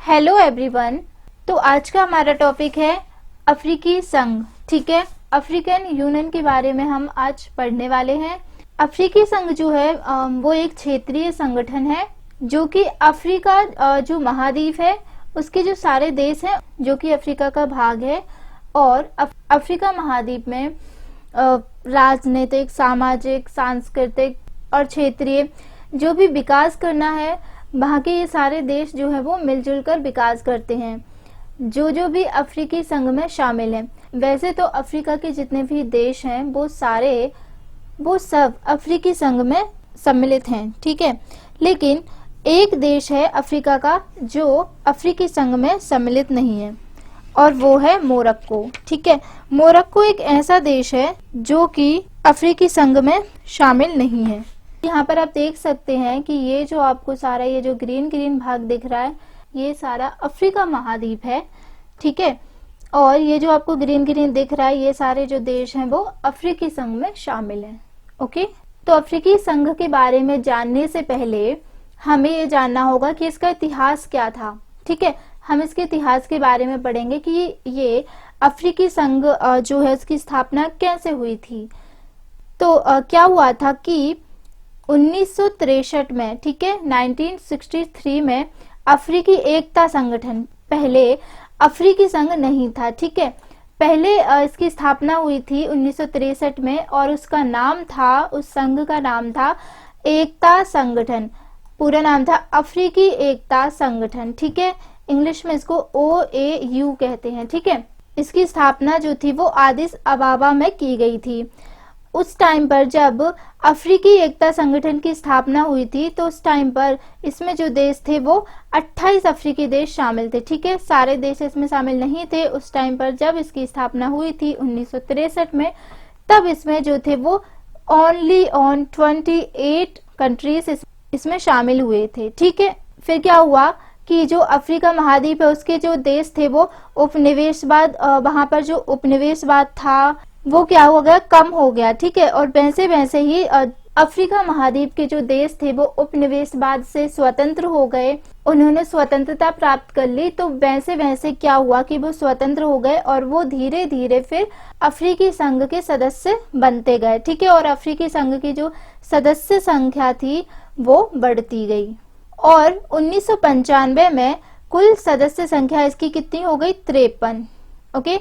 Hello everyone. तो आज का हमारा टॉपिक है अफ्रीकी संघ। ठीक है, अफ्रीकन यूनियन के बारे में हम आज पढ़ने वाले हैं। अफ्रीकी संघ जो है वो एक क्षेत्रीय संगठन है जो कि अफ्रीका जो महाद्वीप है उसके जो सारे देश हैं जो कि अफ्रीका का भाग है, और अफ्रीका महाद्वीप में राजनीतिक, सामाजिक, सांस्कृतिक और क्षेत्रीय जो भी विकास करना है, वहाँ के ये सारे देश जो है वो मिलजुल कर विकास करते हैं जो भी अफ्रीकी संघ में शामिल हैं। वैसे तो अफ्रीका के जितने भी देश हैं वो सब अफ्रीकी संघ में सम्मिलित हैं। ठीक है, लेकिन एक देश है अफ्रीका का जो अफ्रीकी संघ में सम्मिलित नहीं है और वो है मोरक्को। ठीक है, मोरक्को एक ऐसा देश है जो कि अफ्रीकी संघ में शामिल नहीं है। यहाँ पर आप देख सकते हैं कि ये जो आपको सारा ये जो ग्रीन भाग दिख रहा है ये सारा अफ्रीका महाद्वीप है। ठीक है, और ये जो आपको ग्रीन दिख रहा है ये सारे जो देश हैं वो अफ्रीकी संघ में शामिल हैं। ओके, तो अफ्रीकी संघ के बारे में जानने से पहले हमें ये जानना होगा कि इसका इतिहास क्या था। ठीक है, हम इसके इतिहास के बारे में पढ़ेंगे कि ये अफ्रीकी संघ जो है उसकी स्थापना कैसे हुई थी। तो क्या हुआ था कि 1963 में, ठीक है, 1963 में अफ्रीकी एकता संगठन, पहले अफ्रीकी संघ नहीं था। ठीक है, पहले इसकी स्थापना हुई थी 1963 में और उसका नाम था, उस संघ का नाम था एकता संगठन। पूरा नाम था अफ्रीकी एकता संगठन। ठीक है, इंग्लिश में इसको OAU कहते हैं। ठीक है, इसकी स्थापना जो थी वो आदिस अबाबा में की गई थी। उस टाइम पर जब अफ्रीकी एकता संगठन की स्थापना हुई थी तो उस टाइम पर इसमें जो देश थे वो 28 अफ्रीकी देश शामिल थे। ठीक है, सारे देश इसमें शामिल नहीं थे। उस टाइम पर जब इसकी स्थापना हुई थी 1963 में, तब इसमें जो थे वो ओनली 28 कंट्रीज इसमें शामिल हुए थे। ठीक है, फिर क्या हुआ कि जो अफ्रीका महाद्वीप है उसके जो देश थे वो उपनिवेशवाद, वहां पर जो उपनिवेशवाद था वो क्या हो गया, कम हो गया। ठीक है, और वैसे ही अफ्रीका महाद्वीप के जो देश थे वो उपनिवेशवाद से स्वतंत्र हो गए, उन्होंने स्वतंत्रता प्राप्त कर ली। तो वैसे क्या हुआ कि वो स्वतंत्र हो गए और वो धीरे धीरे फिर अफ्रीकी संघ के सदस्य बनते गए। ठीक है, और अफ्रीकी संघ की जो सदस्य संख्या थी वो बढ़ती गई और 1995 में कुल सदस्य संख्या इसकी कितनी हो गई, 53। ओके,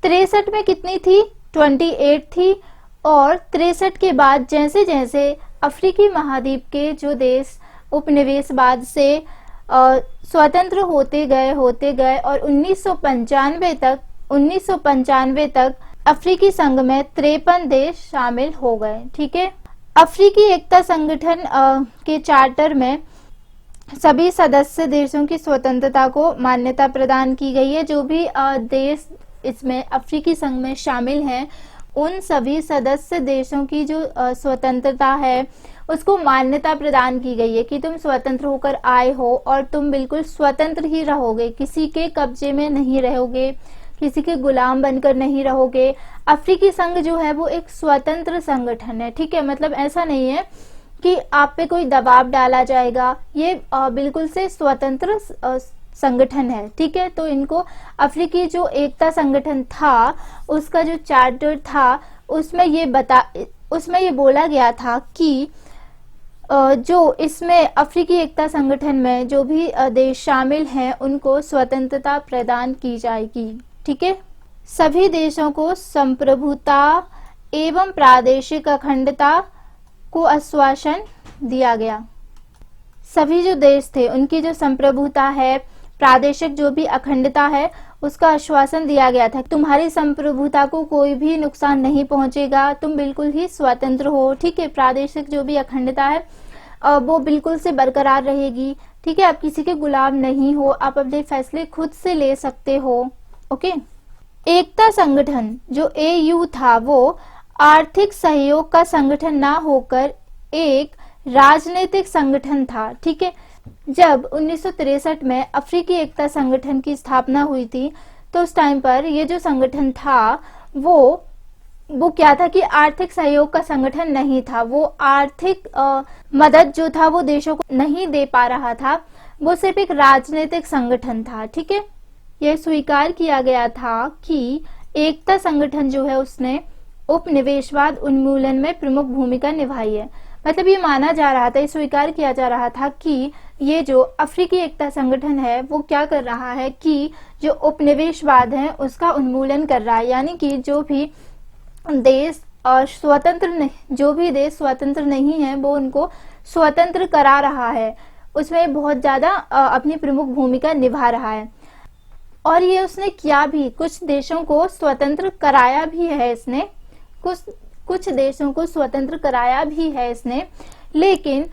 63 में कितनी थी, 28 थी। और 63 के बाद जैसे जैसे अफ्रीकी महाद्वीप के जो देश उपनिवेशवाद से स्वतंत्र होते गए और 1995 तक अफ्रीकी संघ में 53 देश शामिल हो गए। ठीक है, अफ्रीकी एकता संगठन के चार्टर में सभी सदस्य देशों की स्वतंत्रता को मान्यता प्रदान की गई है। जो भी देश इसमें अफ्रीकी संघ में शामिल हैं उन सभी सदस्य देशों की जो स्वतंत्रता है उसको मान्यता प्रदान की गई है कि तुम स्वतंत्र होकर आए हो और तुम बिल्कुल स्वतंत्र ही रहोगे, किसी के कब्जे में नहीं रहोगे, किसी के गुलाम बनकर नहीं रहोगे। अफ्रीकी संघ जो है वो एक स्वतंत्र संगठन है। ठीक है, मतलब ऐसा नहीं है कि आप पे कोई दबाव डाला जाएगा, ये बिल्कुल से स्वतंत्र संगठन है। ठीक है, तो इनको अफ्रीकी जो एकता संगठन था उसका जो चार्टर था उसमें ये बोला गया था कि जो इसमें अफ्रीकी एकता संगठन में जो भी देश शामिल हैं उनको स्वतंत्रता प्रदान की जाएगी। ठीक है, सभी देशों को संप्रभुता एवं प्रादेशिक अखंडता को आश्वासन दिया गया। सभी जो देश थे उनकी जो संप्रभुता है, प्रादेशिक जो भी अखंडता है उसका आश्वासन दिया गया था। तुम्हारी संप्रभुता को कोई भी नुकसान नहीं पहुंचेगा, तुम बिल्कुल ही स्वतंत्र हो। ठीक है, प्रादेशिक जो भी अखंडता है वो बिल्कुल से बरकरार रहेगी। ठीक है, आप किसी के गुलाम नहीं हो, आप अपने फैसले खुद से ले सकते हो। ओके, एकता संगठन जो AU था वो आर्थिक सहयोग का संगठन ना होकर एक राजनीतिक संगठन था। ठीक है, जब 1963 में अफ्रीकी एकता संगठन की स्थापना हुई थी तो उस टाइम पर ये जो संगठन था वो क्या था कि आर्थिक सहयोग का संगठन नहीं था। वो आर्थिक मदद जो था वो देशों को नहीं दे पा रहा था, वो सिर्फ एक राजनीतिक संगठन था। ठीक है, यह स्वीकार किया गया था कि एकता संगठन जो है उसने उपनिवेशवाद उन्मूलन में प्रमुख भूमिका निभाई है। मतलब ये माना जा रहा था, ये स्वीकार किया जा रहा था कि ये जो अफ्रीकी एकता संगठन है वो क्या कर रहा है कि जो उपनिवेशवाद है उसका उन्मूलन कर रहा है, यानी कि जो भी देश स्वतंत्र नहीं है वो उनको स्वतंत्र करा रहा है, उसमें बहुत ज्यादा अपनी प्रमुख भूमिका निभा रहा है। और ये उसने किया भी, कुछ देशों को स्वतंत्र कराया भी है इसने, कुछ देशों को स्वतंत्र कराया भी है इसने। लेकिन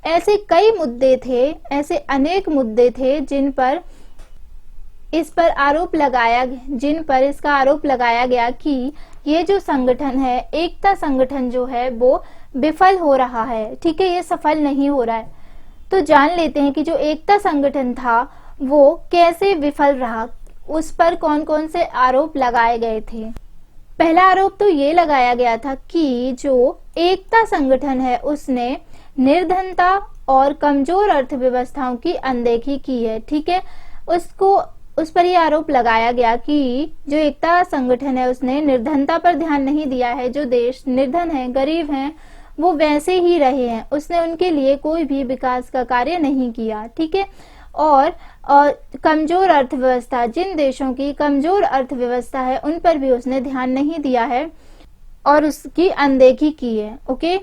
ऐसे कई मुद्दे थे, ऐसे अनेक मुद्दे थे जिन पर इसका आरोप लगाया गया कि ये जो संगठन है, एकता संगठन जो है वो विफल हो रहा है। ठीक है, ये सफल नहीं हो रहा है। तो जान लेते हैं कि जो एकता संगठन था वो कैसे विफल रहा, उस पर कौन कौन से आरोप लगाए गए थे। पहला आरोप तो ये लगाया गया था कि जो एकता संगठन है उसने निर्धनता और कमजोर अर्थव्यवस्थाओं की अनदेखी की है। ठीक है, उस पर यह आरोप लगाया गया कि जो एकता संगठन है उसने निर्धनता पर ध्यान नहीं दिया है। जो देश निर्धन है, गरीब हैं, वो वैसे ही रहे हैं, उसने उनके लिए कोई भी विकास का कार्य नहीं किया। ठीक है, और कमजोर अर्थव्यवस्था, जिन देशों की कमजोर अर्थव्यवस्था है उन पर भी उसने ध्यान नहीं दिया है और उसकी अनदेखी की है। ओके,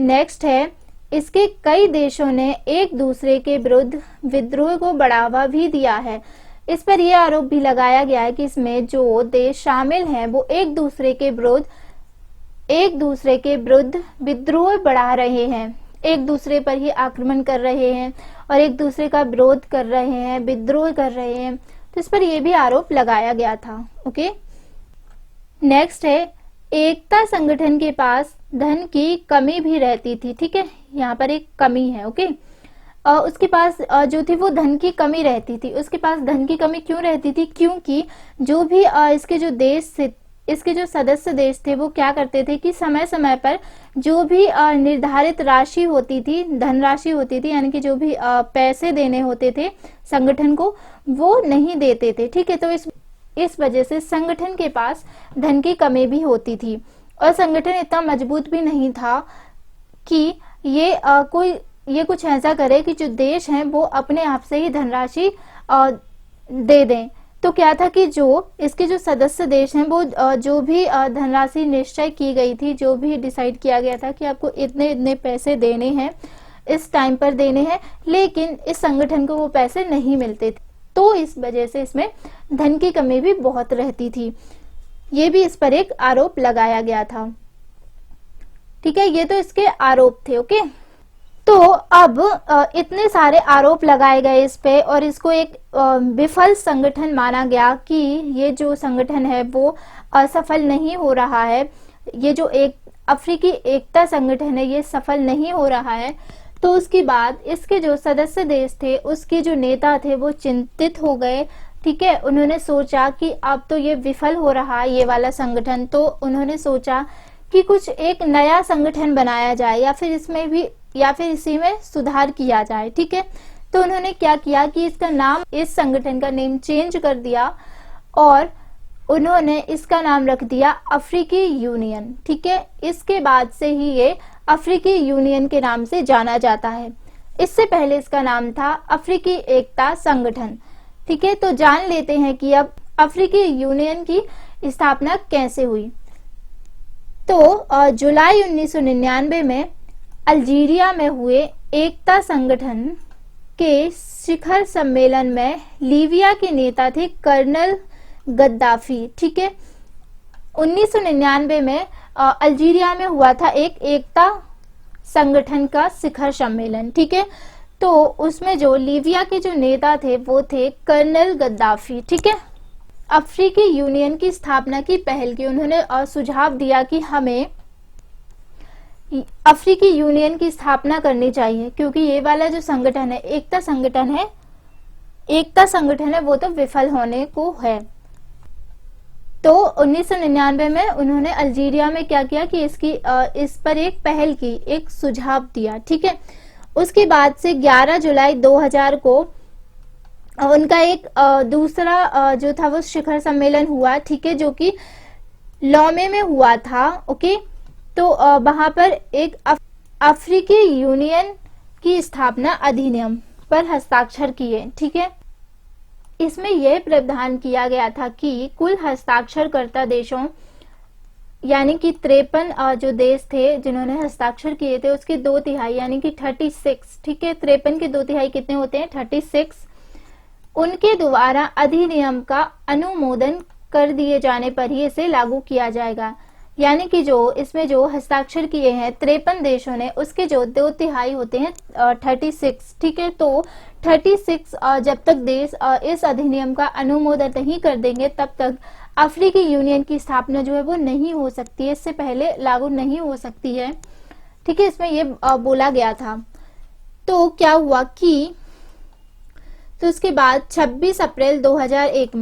नेक्स्ट है, इसके कई देशों ने एक दूसरे के विरुद्ध विद्रोह को बढ़ावा भी दिया है। इस पर यह आरोप भी लगाया गया है कि इसमें जो देश शामिल हैं वो एक दूसरे के विरुद्ध विद्रोह बढ़ा रहे हैं, एक दूसरे पर ही आक्रमण कर रहे हैं और एक दूसरे का विरोध कर रहे हैं, विद्रोह कर रहे हैं। तो इस पर यह भी आरोप लगाया गया था। ओके, नेक्स्ट है, एकता संगठन के पास धन की कमी भी रहती थी। ठीक है, यहाँ पर एक कमी है। ओके, उसके पास जो थी वो धन की कमी रहती थी। उसके पास धन की कमी क्यों रहती थी? क्योंकि जो भी इसके जो सदस्य देश थे वो क्या करते थे कि समय समय पर जो भी निर्धारित राशि होती थी, धनराशि होती थी, यानी कि जो भी पैसे देने होते थे संगठन को, वो नहीं देते थे। ठीक है, तो इस वजह से संगठन के पास धन की कमी भी होती थी और संगठन इतना मजबूत भी नहीं था कि ये कुछ ऐसा करे कि जो देश हैं वो अपने आप से ही धनराशि दे दें। तो क्या था कि जो इसके जो सदस्य देश हैं वो जो भी धनराशि निश्चय की गई थी, जो भी डिसाइड किया गया था कि आपको इतने इतने पैसे देने हैं, इस टाइम पर देने हैं, लेकिन इस संगठन को वो पैसे नहीं मिलते थे। तो इस वजह से इसमें धन की कमी भी बहुत रहती थी। ये भी इस पर एक आरोप लगाया गया था। ठीक है, ये तो इसके आरोप थे। ओके, तो अब इतने सारे आरोप लगाए गए इस पे और इसको एक विफल संगठन माना गया कि ये जो संगठन है वो असफल नहीं हो रहा है, ये जो एक अफ्रीकी एकता संगठन है ये सफल नहीं हो रहा है। तो उसके बाद इसके जो सदस्य देश थे, उसके जो नेता थे वो चिंतित हो गए। ठीक है, उन्होंने सोचा कि अब तो ये विफल हो रहा है ये वाला संगठन, तो उन्होंने सोचा कि कुछ एक नया संगठन बनाया जाए या फिर इसी में सुधार किया जाए। ठीक है, तो उन्होंने क्या किया कि इस संगठन का नेम चेंज कर दिया और उन्होंने इसका नाम रख दिया अफ्रीकी यूनियन। ठीक है, इसके बाद से ही ये अफ्रीकी यूनियन के नाम से जाना जाता है। इससे पहले इसका नाम था अफ्रीकी एकता संगठन। ठीक है, तो जान लेते हैं कि अब अफ्रीकी यूनियन की स्थापना कैसे हुई। तो जुलाई 1999 में अल्जीरिया में हुए एकता संगठन के शिखर सम्मेलन में लीबिया के नेता थे कर्नल गद्दाफी। ठीक है, 1999 में अल्जीरिया में हुआ था एक एकता संगठन का शिखर सम्मेलन। ठीक है, तो उसमें जो लीबिया के जो नेता थे वो थे कर्नल गद्दाफी। ठीक है, अफ्रीकी यूनियन की स्थापना की पहल की। उन्होंने सुझाव दिया कि हमें अफ्रीकी यूनियन की स्थापना करनी चाहिए क्योंकि ये वाला जो संगठन है, एकता संगठन है वो तो विफल होने को है। तो 1999 में उन्होंने अल्जीरिया में क्या किया कि इस पर एक पहल की, एक सुझाव दिया। ठीक है, उसके बाद से 11 जुलाई 2000 को उनका एक दूसरा जो था वो शिखर सम्मेलन हुआ, ठीक है, जो कि लॉमे में हुआ था। ओके, तो वहां पर एक अफ्रीकी यूनियन की स्थापना अधिनियम पर हस्ताक्षर किए, ठीक है। इसमें यह प्रावधान किया गया था कि कुल हस्ताक्षरकर्ता देशों यानी कि 53 जो देश थे जिन्होंने हस्ताक्षर किए थे उसके 2/3 यानी कि 36, ठीक है, 53 के 2/3 कितने होते हैं, 36, उनके द्वारा अधिनियम का अनुमोदन कर दिए जाने पर ही इसे लागू किया जाएगा। यानी कि जो इसमें जो हस्ताक्षर किए हैं 53 देशों ने, उसके जो 2/3 होते हैं 36, ठीक है। तो 36 जब तक देश इस अधिनियम का अनुमोदन नहीं कर देंगे तब तक अफ्रीकी यूनियन की स्थापना जो है वो नहीं हो सकती है, इससे पहले लागू नहीं हो सकती है, ठीक है। इसमें ये बोला गया था। तो क्या हुआ कि तो उसके बाद 26 अप्रैल 2001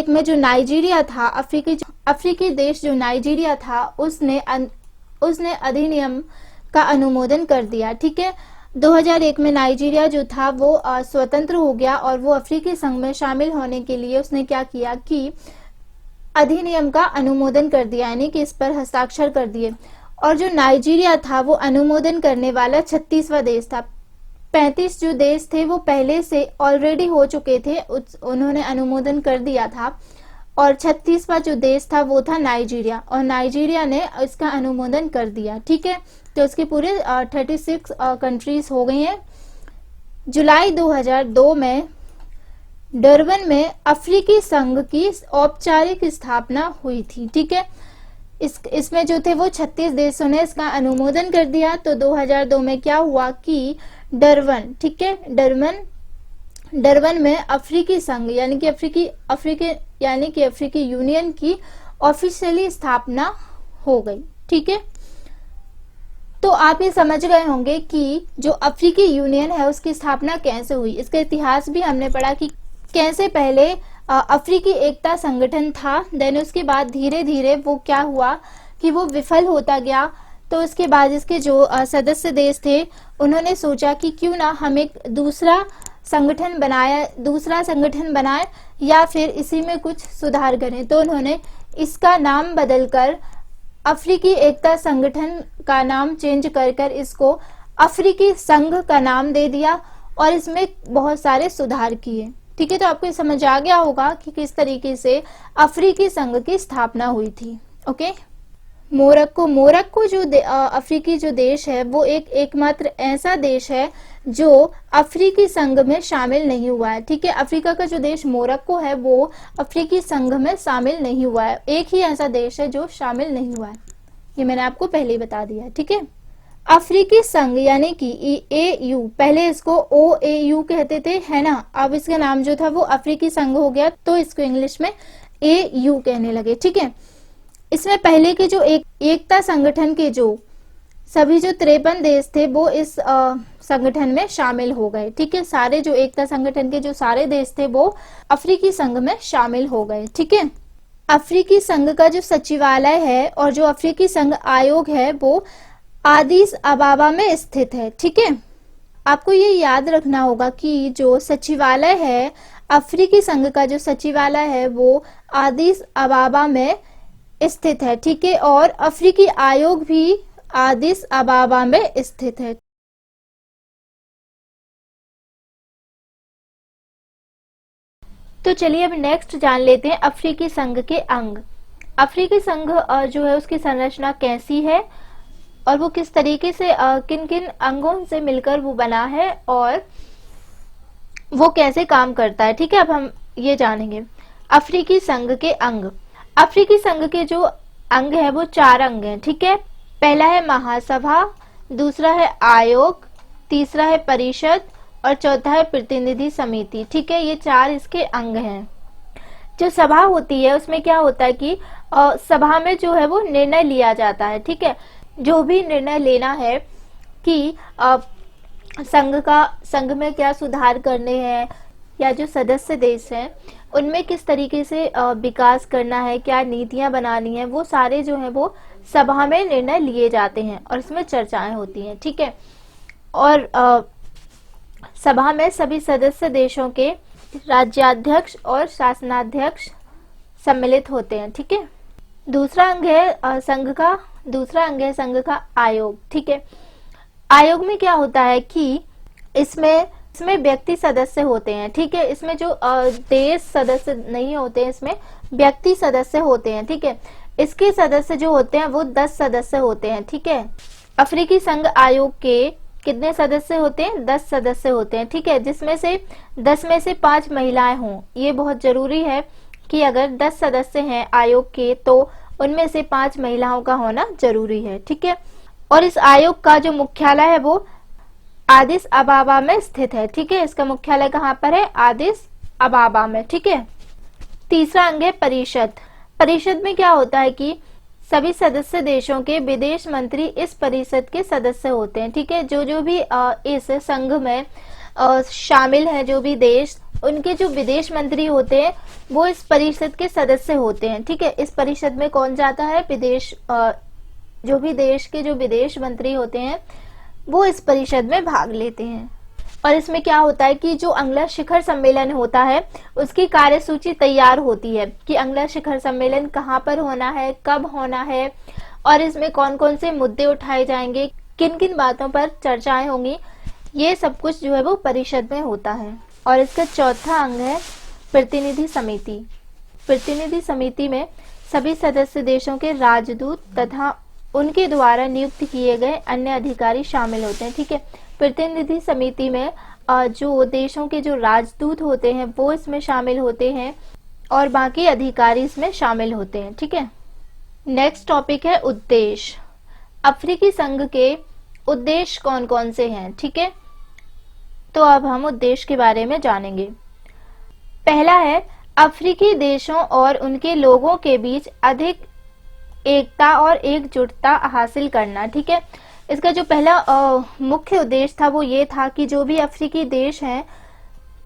में जो नाइजीरिया था, अफ्रीकी देश जो नाइजीरिया था, उसने अधिनियम का अनुमोदन कर दिया, ठीक है। 2001 में नाइजीरिया जो था वो स्वतंत्र हो गया और वो अफ्रीकी संघ में शामिल होने के लिए उसने क्या किया कि अधिनियम का अनुमोदन कर दिया, यानी कि इस पर हस्ताक्षर कर दिए। और जो नाइजीरिया था वो अनुमोदन करने वाला 36वां देश था। 35 जो देश थे वो पहले से ऑलरेडी हो चुके थे, उन्होंने अनुमोदन कर दिया था, और 36वां जो देश था वो था नाइजीरिया, और नाइजीरिया ने इसका अनुमोदन कर दिया, ठीक है। तो इसके पूरे 36 कंट्रीज हो गई हैं। जुलाई 2002 में डरबन में अफ्रीकी संघ की औपचारिक स्थापना हुई थी, ठीक है। इसमें जो थे वो 36 देशों ने इसका अनुमोदन कर दिया। तो 2002 में क्या हुआ कि डरबन, ठीक है, डरबन में अफ्रीकी संघ यानी कि अफ्रीकी यूनियन की ऑफिशियली स्थापना हो गई, ठीक है। तो आप ये समझ गए होंगे कि जो अफ्रीकी यूनियन है उसकी स्थापना कैसे हुई। इसका इतिहास भी हमने पढ़ा कि कैसे पहले अफ्रीकी एकता संगठन था, देन उसके बाद धीरे धीरे वो क्या हुआ कि वो विफल होता गया। तो उसके बाद इसके जो सदस्य देश थे उन्होंने सोचा कि क्यों ना हम एक दूसरा संगठन बनाए या फिर इसी में कुछ सुधार करें। तो उन्होंने इसका नाम बदलकर अफ्रीकी एकता संगठन का नाम चेंज कर इसको अफ्रीकी संघ का नाम दे दिया और इसमें बहुत सारे सुधार किए, ठीक है। तो आपको समझ आ गया होगा कि किस तरीके से अफ्रीकी संघ की स्थापना हुई थी। ओके, मोरक्को जो अफ्रीकी जो देश है वो एकमात्र ऐसा देश है जो अफ्रीकी संघ में शामिल नहीं हुआ है, ठीक है। अफ्रीका का जो देश मोरक्को है वो अफ्रीकी संघ में शामिल नहीं हुआ है, एक ही ऐसा देश है जो शामिल नहीं हुआ है, ये मैंने आपको पहले ही बता दिया, ठीक है। अफ्रीकी संघ यानी कि AU, पहले इसको OAU कहते थे, है ना। अब इसका नाम जो था वो अफ्रीकी संघ हो गया, तो इसको इंग्लिश में AU कहने लगे, ठीक है। इसमें पहले के जो एकता संगठन के जो सभी जो 53 देश थे वो इस संगठन में शामिल हो गए, ठीक है। सारे जो एकता संगठन के जो सारे देश थे वो अफ्रीकी संघ में शामिल हो गए, ठीक है। अफ्रीकी संघ का जो सचिवालय है और जो अफ्रीकी संघ आयोग है वो आदिस अबाबा में स्थित है, ठीक है। आपको ये याद रखना होगा कि जो सचिवालय है, अफ्रीकी संघ का जो सचिवालय है वो आदिस अबाबा में स्थित है, ठीक है। और अफ्रीकी आयोग भी आदिस अबाबा में स्थित है। तो चलिए अब नेक्स्ट जान लेते हैं अफ्रीकी संघ के अंग। अफ्रीकी संघ जो है उसकी संरचना कैसी है और वो किस तरीके से किन किन अंगों से मिलकर वो बना है और वो कैसे काम करता है, ठीक है। अब हम ये जानेंगे अफ्रीकी संघ के अंग। अफ्रीकी संघ के जो अंग है वो 4 अंग हैं, ठीक है। पहला है महासभा, दूसरा है आयोग, तीसरा है परिषद और चौथा है प्रतिनिधि समिति, ठीक है। ये 4 इसके अंग हैं। जो सभा होती है उसमें क्या होता है कि सभा में जो है वो निर्णय लिया जाता है, ठीक है। जो भी निर्णय लेना है कि संघ में क्या सुधार करने हैं या जो सदस्य देश हैं उनमें किस तरीके से विकास करना है, क्या नीतियां बनानी है, वो सारे जो है वो सभा में निर्णय लिए जाते हैं और इसमें चर्चाएं होती हैं, ठीक है। और सभा में सभी सदस्य देशों के राज्याध्यक्ष और शासनाध्यक्ष सम्मिलित होते हैं। ठीक है। दूसरा अंग है संघ का आयोग। ठीक है। आयोग में क्या होता है कि इसमें व्यक्ति सदस्य होते हैं। ठीक है। इसमें जो देश सदस्य नहीं होते हैं, इसमें व्यक्ति सदस्य होते हैं। ठीक है। इसके सदस्य जो होते हैं वो 10 सदस्य होते हैं। ठीक है। अफ्रीकी संघ आयोग के कितने सदस्य होते हैं? 10 सदस्य होते हैं। ठीक है। जिसमें से 10 में से 5 महिलाएं हों। ये बहुत जरूरी है कि अगर 10 सदस्य हैं आयोग के तो उनमें से 5 महिलाओं का होना जरूरी है। ठीक है। और इस आयोग का जो मुख्यालय है वो आदिस अबाबा में स्थित है। ठीक है। इसका मुख्यालय कहाँ पर है? आदिस अबाबा में। ठीक है। तीसरा अंग है परिषद। परिषद में क्या होता है कि सभी सदस्य देशों के विदेश मंत्री इस परिषद के सदस्य होते हैं। ठीक है। जो भी इस संघ में शामिल है, जो भी देश, उनके जो विदेश मंत्री होते हैं वो इस परिषद के सदस्य होते हैं। ठीक है। इस परिषद में कौन जाता है? विदेश, जो भी देश के जो विदेश मंत्री होते हैं वो इस परिषद में भाग लेते हैं। और इसमें क्या होता है कि जो अगला शिखर सम्मेलन होता है उसकी कार्यसूची तैयार होती है कि अगला शिखर सम्मेलन कहाँ पर होना है, कब होना है, और इसमें कौन कौन से मुद्दे उठाए जाएंगे, किन किन बातों पर चर्चाएं होंगी, ये सब कुछ जो है वो परिषद में होता है। और इसका चौथा अंग है प्रतिनिधि समिति। प्रतिनिधि समिति में सभी सदस्य देशों के राजदूत तथा उनके द्वारा नियुक्त किए गए अन्य अधिकारी शामिल होते हैं। ठीक है। प्रतिनिधि समिति में जो देशों के जो राजदूत होते हैं वो इसमें शामिल होते हैं और बाकी अधिकारी इसमें शामिल होते हैं। ठीक है। नेक्स्ट टॉपिक है उद्देश्य। अफ्रीकी संघ के उद्देश्य कौन कौन से हैं? ठीक है। तो अब हम उद्देश्य के बारे में जानेंगे। पहला है अफ्रीकी देशों और उनके लोगों के बीच अधिक एकता और एकजुटता हासिल करना। ठीक है। इसका जो पहला मुख्य उद्देश्य था वो ये था कि जो भी अफ्रीकी देश हैं,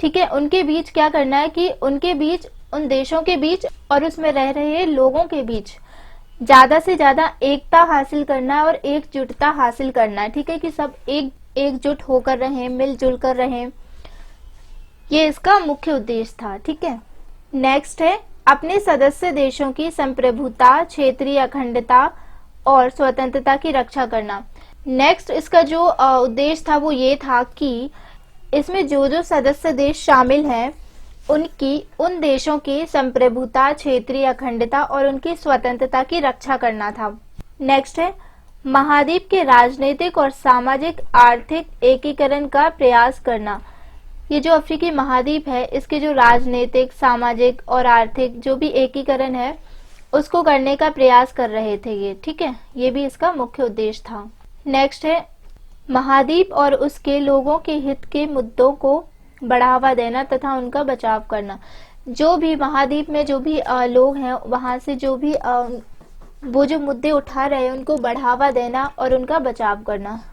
ठीक है, उनके बीच क्या करना है कि उनके बीच, उन देशों के बीच और उसमें रह रहे लोगों के बीच ज्यादा से ज्यादा एकता हासिल करना है और एकजुटता हासिल करना है। ठीक है। कि सब एकजुट होकर रहें, मिलजुल कर रहें, ये इसका मुख्य उद्देश्य था। ठीक है। नेक्स्ट है अपने सदस्य देशों की संप्रभुता, क्षेत्रीय अखंडता और स्वतंत्रता की रक्षा करना। नेक्स्ट इसका जो उद्देश्य था वो ये था कि इसमें जो जो सदस्य देश शामिल हैं उन देशों की संप्रभुता, क्षेत्रीय अखंडता और उनकी स्वतंत्रता की रक्षा करना था। नेक्स्ट है महाद्वीप के राजनीतिक और सामाजिक आर्थिक एकीकरण का प्रयास करना। ये जो अफ्रीकी महाद्वीप है इसके जो राजनीतिक, सामाजिक और आर्थिक जो भी एकीकरण है उसको करने का प्रयास कर रहे थे ये। ठीक है। ये भी इसका मुख्य उद्देश्य था। नेक्स्ट है महाद्वीप और उसके लोगों के हित के मुद्दों को बढ़ावा देना तथा उनका बचाव करना। जो भी महाद्वीप में जो भी लोग हैं वहां से जो भी वो जो मुद्दे उठा रहे हैं उनको बढ़ावा देना और उनका बचाव करना।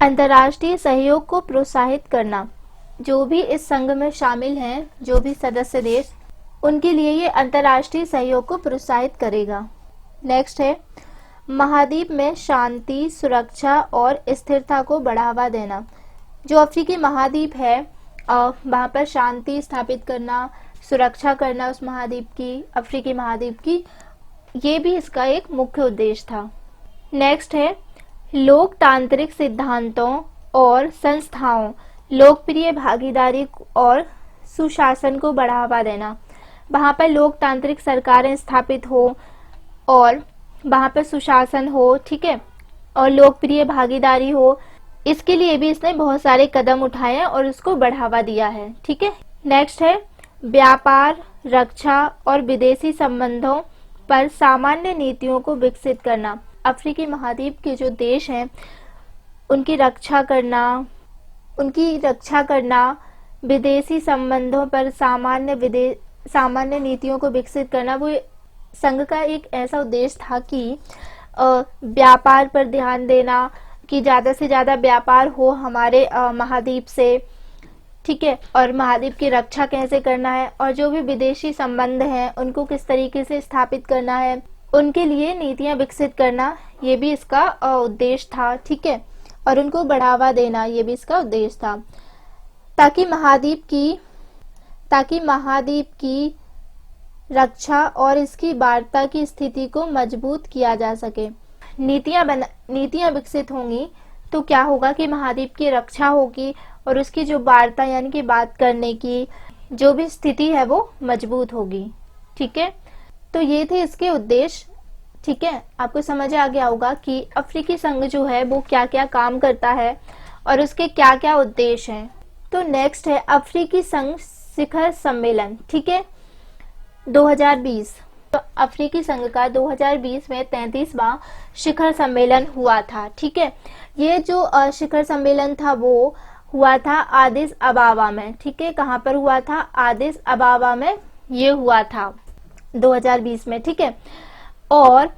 अंतर्राष्ट्रीय सहयोग को प्रोत्साहित करना। जो भी इस संघ में शामिल हैं, जो भी सदस्य देश, उनके लिए ये अंतर्राष्ट्रीय सहयोग को प्रोत्साहित करेगा। नेक्स्ट है महाद्वीप में शांति, सुरक्षा और स्थिरता को बढ़ावा देना। जो अफ्रीकी महाद्वीप है वहां पर शांति स्थापित करना, सुरक्षा करना उस महाद्वीप की, अफ्रीकी महाद्वीप की, ये भी इसका एक मुख्य उद्देश्य था। नेक्स्ट है लोकतांत्रिक सिद्धांतों और संस्थाओं, लोकप्रिय भागीदारी और सुशासन को बढ़ावा देना। वहां पर लोकतांत्रिक सरकारें स्थापित हो और वहां पर सुशासन हो। ठीक है। और लोकप्रिय भागीदारी हो, इसके लिए भी इसने बहुत सारे कदम उठाए हैं और उसको बढ़ावा दिया है। ठीक है। नेक्स्ट है व्यापार, रक्षा और विदेशी संबंधों पर सामान्य नीतियों को विकसित करना। अफ्रीकी महाद्वीप के जो देश हैं उनकी रक्षा करना, विदेशी संबंधों पर सामान्य नीतियों को विकसित करना, वो संघ का एक ऐसा उद्देश्य था कि व्यापार पर ध्यान देना कि ज्यादा से ज्यादा व्यापार हो हमारे महाद्वीप से। ठीक है। और महाद्वीप की रक्षा कैसे करना है और जो भी विदेशी संबंध हैं उनको किस तरीके से स्थापित करना है, उनके लिए नीतियां विकसित करना, ये भी इसका उद्देश्य था। ठीक है। और उनको बढ़ावा देना, ये भी इसका उद्देश्य था, ताकि महाद्वीप की रक्षा और इसकी वार्ता की स्थिति को मजबूत किया जा सके। नीतियां विकसित होंगी तो क्या होगा कि महाद्वीप की रक्षा होगी और उसकी जो वार्ता यानी कि बात करने की जो भी स्थिति है वो मजबूत होगी। ठीक है, तो ये थे इसके उद्देश्य। ठीक है, आपको समझ आ गया होगा कि अफ्रीकी संघ जो है वो क्या क्या काम करता है और उसके क्या क्या उद्देश्य हैं। तो नेक्स्ट है अफ्रीकी संघ शिखर सम्मेलन। ठीक है, 2020, तो अफ्रीकी संघ का 2020 में 33वां शिखर सम्मेलन हुआ था। ठीक है, ये जो शिखर सम्मेलन था वो हुआ था आदिस अबाबा में। ठीक है, कहाँ पर हुआ था? आदिस अबाबा में ये हुआ था 2020 में। ठीक है, और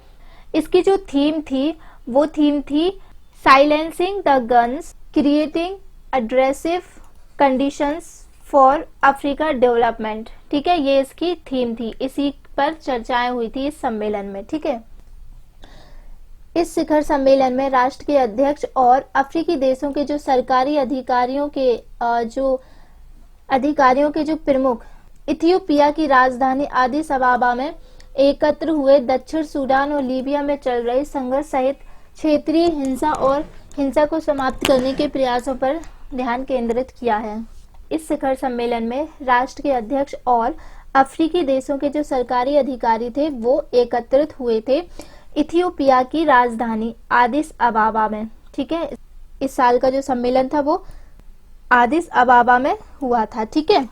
इसकी जो थीम थी वो थीम थी silencing the guns, creating addressive conditions for Africa development. ठीक है, ये इसकी थीम थी, इसी पर चर्चाएं हुई थी इस सम्मेलन में। ठीक है, इस शिखर सम्मेलन में राष्ट्र के अध्यक्ष और अफ्रीकी देशों के जो सरकारी अधिकारियों के जो प्रमुख इथियोपिया की राजधानी आदिस अबाबा में एकत्र हुए दक्षिण सूडान और लीबिया में चल रहे संघर्ष सहित क्षेत्रीय हिंसा को समाप्त करने के प्रयासों पर ध्यान केंद्रित किया है। इस शिखर सम्मेलन में राष्ट्र के अध्यक्ष और अफ्रीकी देशों के जो सरकारी अधिकारी थे वो एकत्रित हुए थे इथियोपिया की राजधानी आदिस अबाबा में। ठीक है, इस साल का जो सम्मेलन था वो आदिस अबाबा में हुआ था। ठीक है,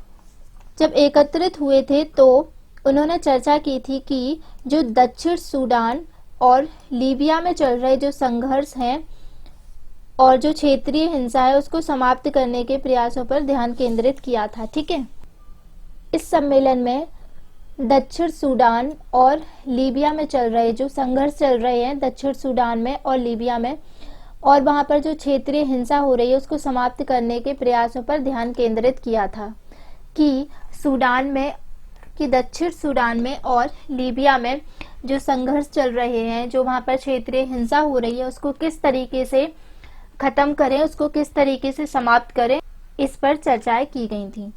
जब एकत्रित हुए थे तो उन्होंने चर्चा की थी कि जो दक्षिण सूडान और लीबिया में चल रहे जो संघर्ष हैं और जो क्षेत्रीय हिंसा है उसको समाप्त करने के प्रयासों पर ध्यान केंद्रित किया था। ठीक है, इस सम्मेलन में दक्षिण सूडान और लीबिया में चल रहे जो संघर्ष चल रहे हैं दक्षिण सूडान में और लीबिया में, और वहां पर जो क्षेत्रीय हिंसा हो रही है उसको समाप्त करने के प्रयासों पर ध्यान केंद्रित किया था कि दक्षिण सूडान में और लीबिया में जो संघर्ष चल रहे हैं, जो वहां पर क्षेत्रीय हिंसा हो रही है उसको किस तरीके से खत्म करें, उसको किस तरीके से समाप्त करें, इस पर चर्चाएं की गई थी।